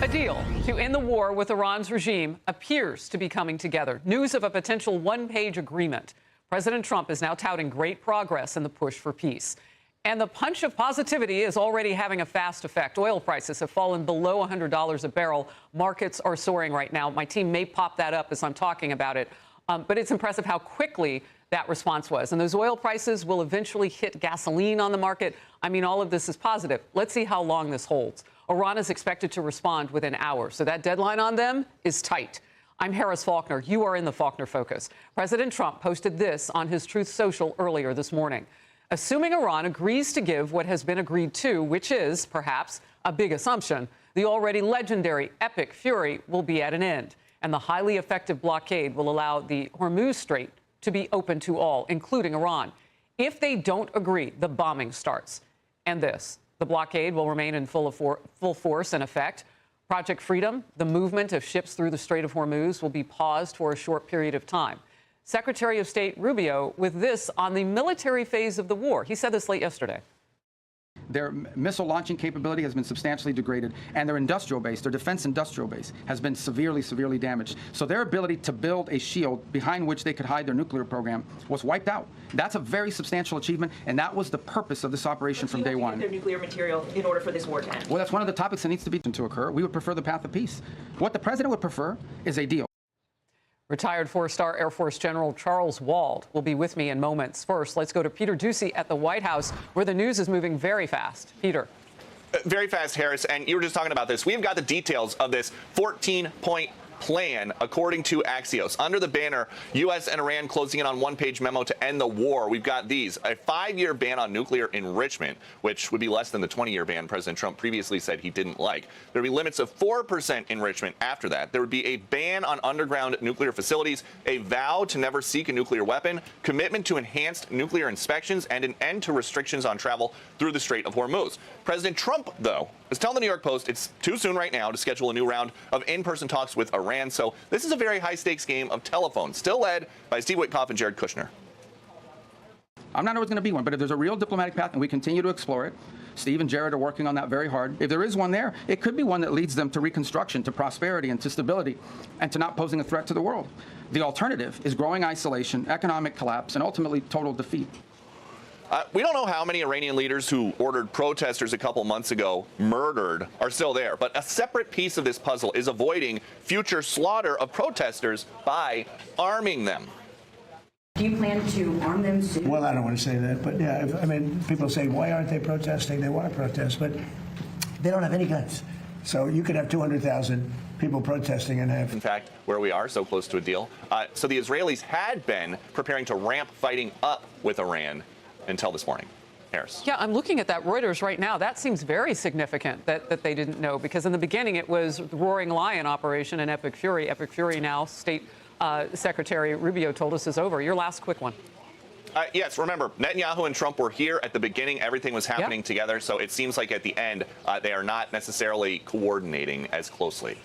A deal to end the war with Iran's regime appears to be coming together. News of a potential one-page agreement. President Trump is now touting great progress in the push for peace. And the punch of positivity is already having a fast effect. Oil prices have fallen below $100 a barrel. Markets are soaring right now. My team may pop that up as I'm talking about it. But it's impressive how quickly that response was. And those oil prices will eventually hit gasoline on the market. I mean, all of this is positive. Let's see how long this holds. Iran is expected to respond within hours, so that deadline on them is tight. I'm Harris Faulkner. You are in the Faulkner Focus. President Trump posted this on his Truth Social earlier this morning. Assuming Iran agrees to give what has been agreed to, which is, perhaps, a big assumption, the already legendary Epic Fury will be at an end, and the highly effective blockade will allow the Hormuz Strait to be open to all, including Iran. If they don't agree, the bombing starts. And this. The blockade will remain in full force in effect. Project Freedom, the movement of ships through the Strait of Hormuz, will be paused for a short period of time. Secretary of State Rubio with this on the military phase of the war. He said this late yesterday. Their missile launching capability has been substantially degraded, and their industrial base, their defense industrial base, has been severely damaged. So their ability to build a shield behind which they could hide their nuclear program was wiped out. That's a very substantial achievement, and that was the purpose of this operation from day one. Their nuclear material in order for this war to end. Well, that's one of the topics that needs to occur. We would prefer the path of peace. What the president would prefer is a deal. Retired four-star Air Force General Charles Wald will be with me in moments. First, let's go to Peter Doocy at the White House, where the news is moving very fast. Peter. Very fast, Harris, and you were just talking about this. We've got the details of this 14-point plan, according to Axios. Under the banner, U.S. and Iran closing in on one-page memo to end the war. We've got these. A 5-year ban on nuclear enrichment, which would be less than the 20-year ban President Trump previously said he didn't like. There would be limits of 4% enrichment after that. There would be a ban on underground nuclear facilities, a vow to never seek a nuclear weapon, commitment to enhanced nuclear inspections, and an end to restrictions on travel through the Strait of Hormuz. President Trump, though, is telling the New York Post it's too soon right now to schedule a new round of in-person talks with Iran. So this is a very high-stakes game of telephone, still led by Steve Witkoff and Jared Kushner. I'm not always going to be one, but if there's a real diplomatic path and we continue to explore it, Steve and Jared are working on that very hard. If there is one there, it could be one that leads them to reconstruction, to prosperity, and to stability, and to not posing a threat to the world. The alternative is growing isolation, economic collapse, and ultimately total defeat. We don't know how many Iranian leaders who ordered protesters a couple months ago murdered are still there, but a separate piece of this puzzle is avoiding future slaughter of protesters by arming them. Do you plan to arm them soon? Well, I don't want to say that, but yeah, I mean, people say, why aren't they protesting? They want to protest, but they don't have any guns. So you could have 200,000 people protesting and have... In fact, where we are, so close to a deal. So the Israelis had been preparing to ramp fighting up with Iran until this morning. Harris. Yeah, I'm looking at that Reuters right now. That seems very significant that they didn't know, because in the beginning it was the Roaring Lion operation and Epic Fury. Epic Fury now, State Secretary Rubio told us, is over. Your last quick one. Yes, remember, Netanyahu and Trump were here at the beginning. Everything was happening together. So it seems like at the end, they are not necessarily coordinating as closely.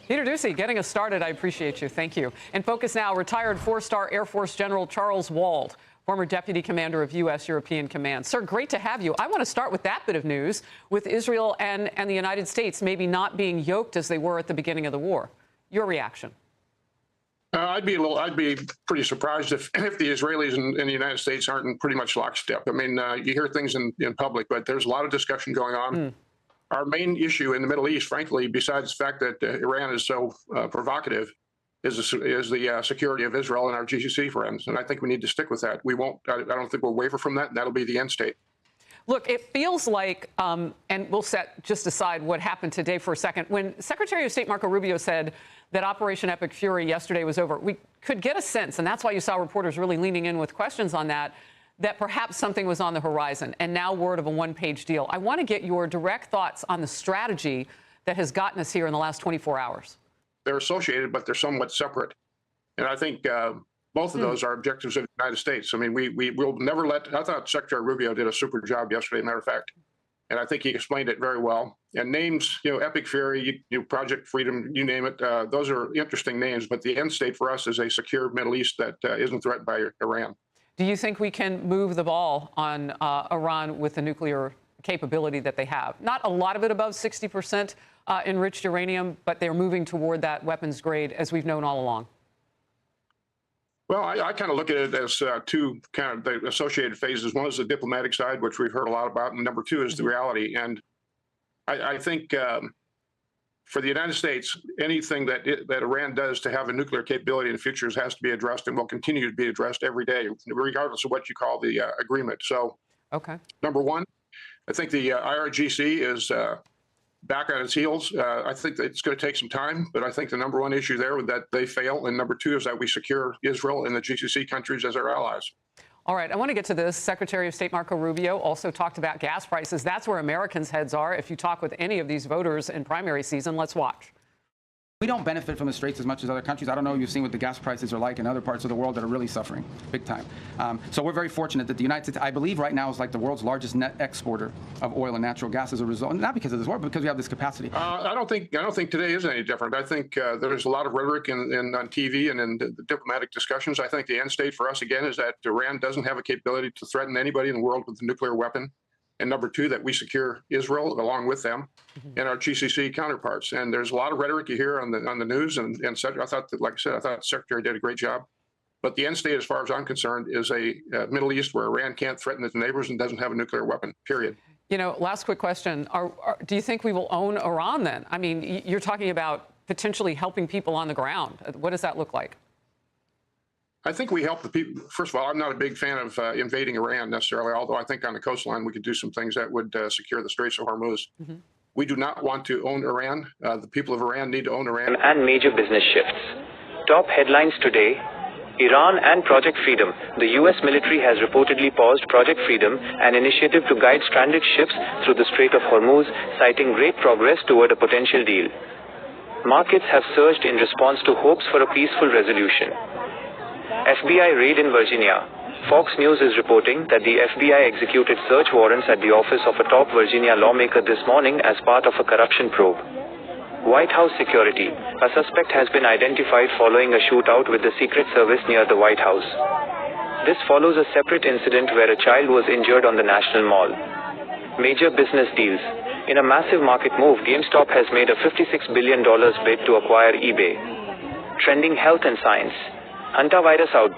Peter Doocy, getting us started. I appreciate you. Thank you. In focus now, retired four-star Air Force General Charles Wald, former Deputy Commander of U.S. European Command. Sir, great to have you. I want to start with that bit of news, with Israel and the United States maybe not being yoked as they were at the beginning of the war. Your reaction? I'd be pretty surprised if the Israelis and the United States aren't in pretty much lockstep. I mean, you hear things in public, but there's a lot of discussion going on. Our main issue in the Middle East, frankly, besides the fact that Iran is so provocative, is the security of Israel and our GCC friends. And I think we need to stick with that. We won't, I don't think we'll waver from that. And that'll be the end state. Look, it feels like, and we'll set just aside what happened today for a second. When Secretary of State Marco Rubio said that Operation Epic Fury yesterday was over, we could get a sense, and that's why you saw reporters really leaning in with questions on that, that perhaps something was on the horizon, and now word of a one-page deal. I want to get your direct thoughts on the strategy that has gotten us here in the last 24 hours. They're associated, but they're somewhat separate. And I think both of those are objectives of the United States. I mean, we will never let, I thought Secretary Rubio did a super job yesterday, matter of fact. And I think he explained it very well. And names, Epic Fury, Project Freedom, you name it, those are interesting names. But the end state for us is a secure Middle East that isn't threatened by Iran. Do you think we can move the ball on Iran with the nuclear capability that they have? Not a lot of it above 60%, enriched uranium, but they're moving toward that weapons grade, as we've known all along? Well, I kind of look at it as two kind of the associated phases. One is the diplomatic side, which we've heard a lot about, and number two is the reality. And I think for the United States, anything that Iran does to have a nuclear capability in the future has to be addressed and will continue to be addressed every day, regardless of what you call the agreement. So, Okay. number one, I think the IRGC is back on its heels. I think that it's going to take some time, but I think the number one issue there is that they fail, and number two is that we secure Israel and the GCC countries as our allies. All right, I want to get to this. Secretary of State Marco Rubio also talked about gas prices. That's where Americans' heads are. If you talk with any of these voters in primary season, let's watch. We don't benefit from the straits as much as other countries. I don't know if you've seen what the gas prices are like in other parts of the world that are really suffering big time. So we're very fortunate that the United States, I believe right now, is like the world's largest net exporter of oil and natural gas as a result, not because of this war, but because we have this capacity. I don't think today is any different. I think there's a lot of rhetoric on TV and in the diplomatic discussions. I think the end state for us, again, is that Iran doesn't have a capability to threaten anybody in the world with a nuclear weapon. And number two, that we secure Israel along with them and our GCC counterparts. And there's a lot of rhetoric you hear on the news and such. I thought that, like I said, I thought the Secretary did a great job. But the end state, as far as I'm concerned, is a Middle East where Iran can't threaten its neighbors and doesn't have a nuclear weapon, period. You know, last quick question. Do you think we will own Iran then? I mean, you're talking about potentially helping people on the ground. What does that look like? I think we help the people. First of all, I'm not a big fan of invading Iran necessarily, although I think on the coastline we could do some things that would secure the Straits of Hormuz. We do not want to own Iran. The people of Iran need to own Iran. And major business shifts. Top headlines today. Iran and Project Freedom. The U.S. military has reportedly paused Project Freedom, an initiative to guide stranded ships through the Strait of Hormuz, citing great progress toward a potential deal. Markets have surged in response to hopes for a peaceful resolution. FBI raid in Virginia. Fox News is reporting that the FBI executed search warrants at the office of a top Virginia lawmaker this morning as part of a corruption probe. White House security. A suspect has been identified following a shootout with the Secret Service near the White House. This follows a separate incident where a child was injured on the National Mall. Major business deals. In a massive market move, GameStop has made a $56 billion bid to acquire eBay. Trending health and science. Hantavirus outbreak.